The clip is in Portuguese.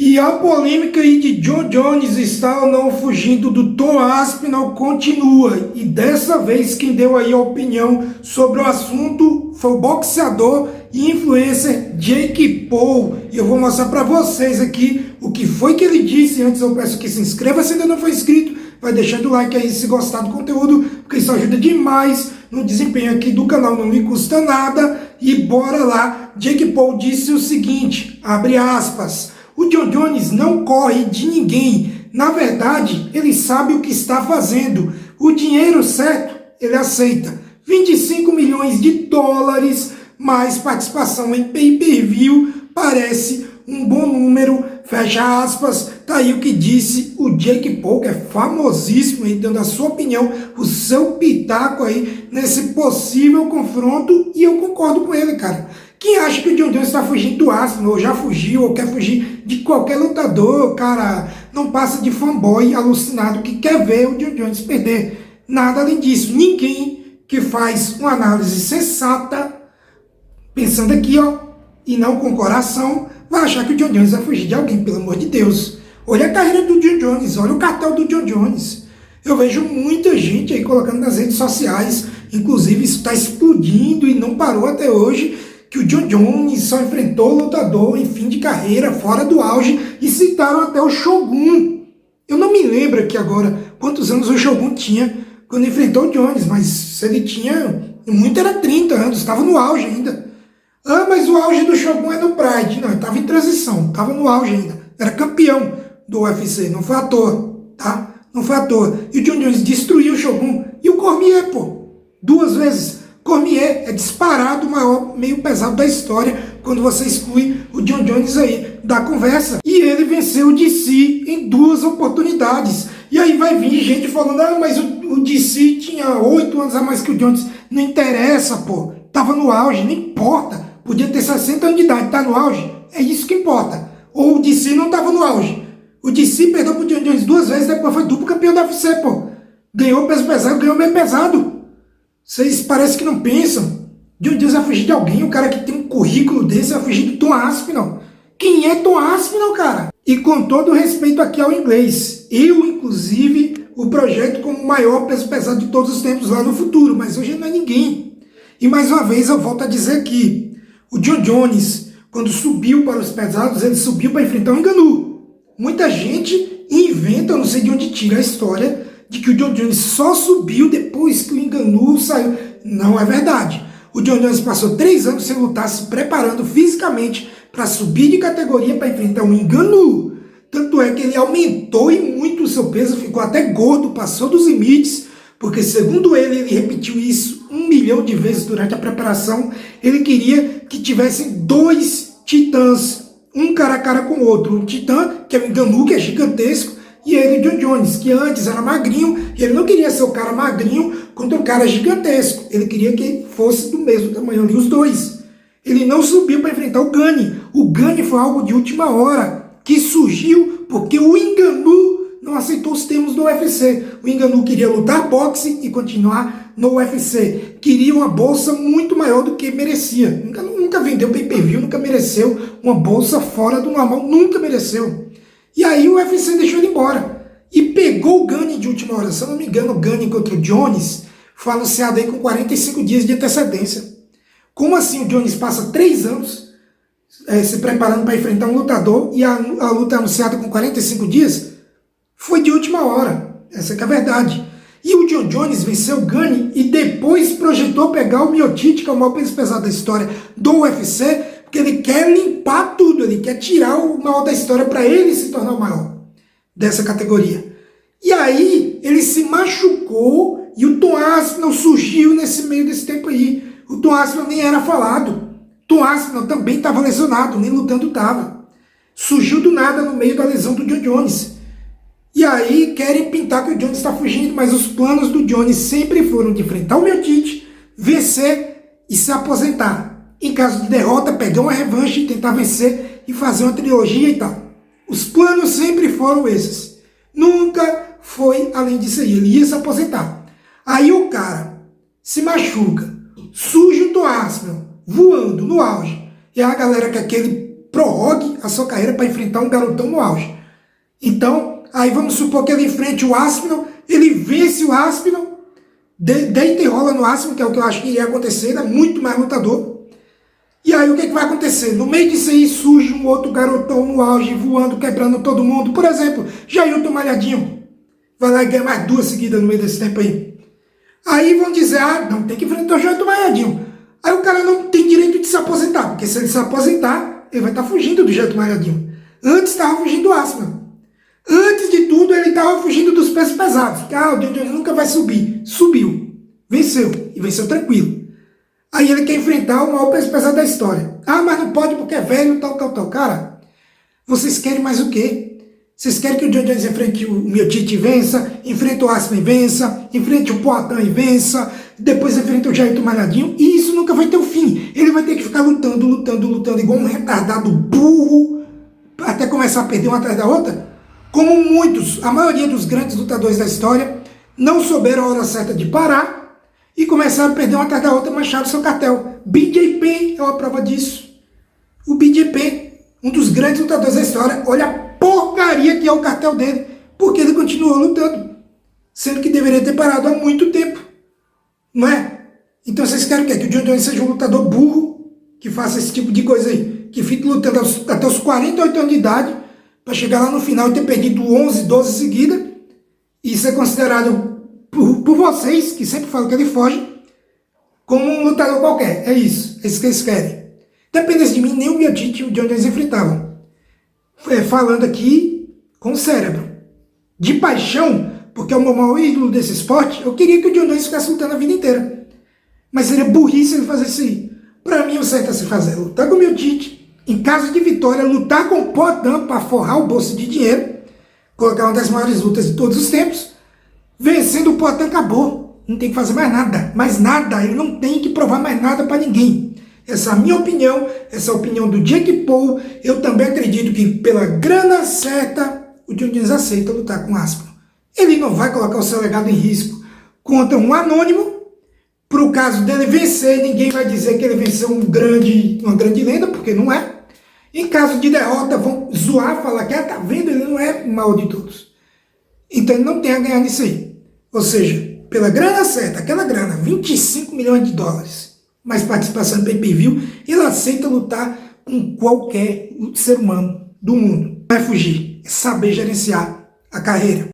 E a polêmica aí de Jon Jones estar ou não fugindo do Tom Aspinall continua. E dessa vez quem deu aí a opinião sobre o assunto foi o boxeador e influencer Jake Paul. E eu vou mostrar para vocês aqui o que foi que ele disse. Antes eu peço que se inscreva se ainda não for inscrito. Vai deixando o like aí se gostar do conteúdo, porque isso ajuda demais no desempenho aqui do canal, não me custa nada. E bora lá. Jake Paul disse o seguinte, abre aspas: o Jon Jones não corre de ninguém. Na verdade, ele sabe o que está fazendo. O dinheiro certo, ele aceita. 25 milhões de dólares, mais participação em pay-per-view, parece um bom número, fecha aspas. Tá aí o que disse o Jake Paul, que é famosíssimo aí, dando a sua opinião, o seu pitaco aí nesse possível confronto, e eu concordo com ele, cara. Quem acha que o Jon Jones está fugindo do Aspinall, ou já fugiu, ou quer fugir de qualquer lutador, cara, não passa de fanboy alucinado que quer ver o Jon Jones perder. Nada além disso. Ninguém que faz uma análise sensata, pensando aqui, ó, e não com coração, vai achar que o Jon Jones vai fugir de alguém, pelo amor de Deus. Olha a carreira do Jon Jones, olha o cartel do Jon Jones. Eu vejo muita gente aí colocando nas redes sociais, inclusive isso está explodindo e não parou até hoje, que o Jon Jones só enfrentou o lutador em fim de carreira, fora do auge, e citaram até o Shogun. Eu não me lembro aqui agora quantos anos o Shogun tinha quando enfrentou o Jones, mas se ele tinha, muito era 30 anos, estava no auge ainda. Ah, mas o auge do Shogun é no Pride. Não, ele estava em transição, estava no auge ainda. Era campeão do UFC, não foi à toa, tá? Não foi à toa. E o Jon Jones destruiu o Shogun. E o Cormier, pô, 2 vezes. Cormier é disparado o maior meio pesado da história quando você exclui o Jon Jones aí da conversa. E ele venceu o DC em 2 oportunidades. E aí vai vir gente falando, ah, mas o DC tinha 8 anos a mais que o Jones. Não interessa, pô. Tava no auge, não importa. Podia ter 60 anos de idade, tá no auge. É isso que importa. Ou o DC não tava no auge. O DC perdeu pro Jon Jones 2 vezes, depois foi duplo campeão da UFC, pô. Ganhou peso pesado, ganhou meio pesado. Vocês parecem que não pensam. Jon Jones vai fugir de alguém, o cara que tem um currículo desse vai fugir do Tom Aspinall. Quem é Tom Aspinall, cara? E com todo respeito aqui ao inglês, eu, inclusive, o projeto como o maior peso pesado de todos os tempos lá no futuro, mas hoje não é ninguém. E mais uma vez eu volto a dizer aqui, o Jon Jones, quando subiu para os pesados, ele subiu para enfrentar o Ngannou. Muita gente inventa, eu não sei de onde tira a história, de que o Jon Jones só subiu depois que o Ngannou saiu. Não é verdade. O Jon Jones passou 3 anos sem lutar, se preparando fisicamente para subir de categoria para enfrentar o Ngannou. Tanto é que ele aumentou e muito o seu peso, ficou até gordo, passou dos limites, porque segundo ele repetiu isso 1 milhão de vezes durante a preparação. Ele queria que tivessem 2 titãs, um cara a cara com o outro. Um titã, que é o Ngannou, que é gigantesco, e ele, o Jon Jones, que antes era magrinho, e ele não queria ser o cara magrinho contra o cara gigantesco. Ele queria que fosse do mesmo tamanho ali, os dois. Ele não subiu para enfrentar o Gane. O Gane foi algo de última hora, que surgiu porque o Ngannou não aceitou os termos do UFC. O Ngannou queria lutar boxe e continuar no UFC. Queria uma bolsa muito maior do que merecia. O Ngannou nunca vendeu pay-per-view, nunca mereceu uma bolsa fora do normal, nunca mereceu. E aí o UFC deixou ele embora. E pegou o Gane de última hora. Se eu não me engano, o Gane contra o Jones foi anunciado aí com 45 dias de antecedência. Como assim o Jones passa 3 anos se preparando para enfrentar um lutador e a luta é anunciada com 45 dias? Foi de última hora. Essa que é a verdade. E o Jon Jones venceu o Gane e depois projetou pegar o Miocic, que é o maior peso pesado da história do UFC, porque ele quer limpar tudo, ele quer tirar o maior da história para ele se tornar o maior dessa categoria. E aí ele se machucou e o Tom Aspinall surgiu nesse meio desse tempo aí. O Tom Aspinall nem era falado. Tom Aspinall também estava lesionado, nem lutando estava. Surgiu do nada no meio da lesão do Jon Jones. E aí querem pintar que o Jones está fugindo, mas os planos do Jones sempre foram de enfrentar o Miocic, vencer e se aposentar. Em caso de derrota, pegar uma revanche, tentar vencer e fazer uma trilogia e tal. Os planos sempre foram esses. Nunca foi além disso aí. Ele ia se aposentar. Aí o cara se machuca, surge o Tom Aspinall voando no auge. E a galera que aquele prorrogue a sua carreira para enfrentar um garotão no auge. Então, aí vamos supor que ele enfrente o Aspinall, ele vence o Aspinall, deita e rola no Aspinall, que é o que eu acho que iria acontecer, ele é muito mais lutador. E aí o que vai acontecer? No meio disso aí surge um outro garotão no auge, voando, quebrando todo mundo. Por exemplo, Jailton Malhadinho. Vai lá e ganha mais 2 seguidas no meio desse tempo aí. Aí vão dizer, não, tem que enfrentar o Jailton Malhadinho. Aí o cara não tem direito de se aposentar, porque se ele se aposentar, ele vai estar fugindo do Jailton Malhadinho. Antes estava fugindo do Aspinall. Antes de tudo, ele estava fugindo dos pesos pesados. Que, o John Jones nunca vai subir. Subiu. Venceu. E venceu tranquilo. Aí ele quer enfrentar o maior peso pesado da história. Mas não pode porque é velho, tal. Cara, vocês querem mais o quê? Vocês querem que o John Jones enfrente o Miocic e vença, enfrente o Aspinall e vença, enfrente o Poatan e vença, depois enfrente o Jailton Malhadinho, e isso nunca vai ter o fim. Ele vai ter que ficar lutando, igual um retardado burro, até começar a perder uma atrás da outra, como muitos, a maioria dos grandes lutadores da história, não souberam a hora certa de parar, e começaram a perder uma atrás da outra, mancharam seu cartel. BJ Penn é uma prova disso. O BJ Penn, um dos grandes lutadores da história, olha a porcaria que é o cartel dele, porque ele continuou lutando, sendo que deveria ter parado há muito tempo, não é? Então vocês querem o quê? Que o John Jones seja um lutador burro, que faça esse tipo de coisa aí, que fique lutando até os 48 anos de idade, para chegar lá no final e ter perdido 11, 12 seguidas, e ser considerado por vocês, que sempre falam que ele foge, como um lutador qualquer. É isso que eles querem. Dependesse de mim, nem o Miocic e o John Jones enfrentavam. Falando aqui com o cérebro. De paixão, porque é o meu maior ídolo desse esporte, eu queria que o John Jones ficasse lutando a vida inteira. Mas seria burrice ele fazer isso aí. Pra mim, o certo a se fazer é lutar com o Miocic, em caso de vitória, lutar com o Poatan para forrar o bolso de dinheiro, colocar uma das maiores lutas de todos os tempos. Vencendo o Poatan, acabou. Não tem que fazer mais nada. Mais nada. Ele não tem que provar mais nada para ninguém. Essa é a minha opinião. Essa é a opinião do Jake Paul. Eu também acredito que pela grana certa, o John Jones aceita lutar com o Aspinall. Ele não vai colocar o seu legado em risco contra um anônimo. Para o caso dele vencer, ninguém vai dizer que ele venceu uma grande lenda, porque não é. Em caso de derrota, vão zoar, falar que, tá vendo, ele não é mal de todos. Então ele não tem a ganhar nisso aí. Ou seja, pela grana certa, aquela grana, 25 milhões de dólares, mais participação em pay-per-view, ele aceita lutar com qualquer ser humano do mundo. Não é fugir, é saber gerenciar a carreira.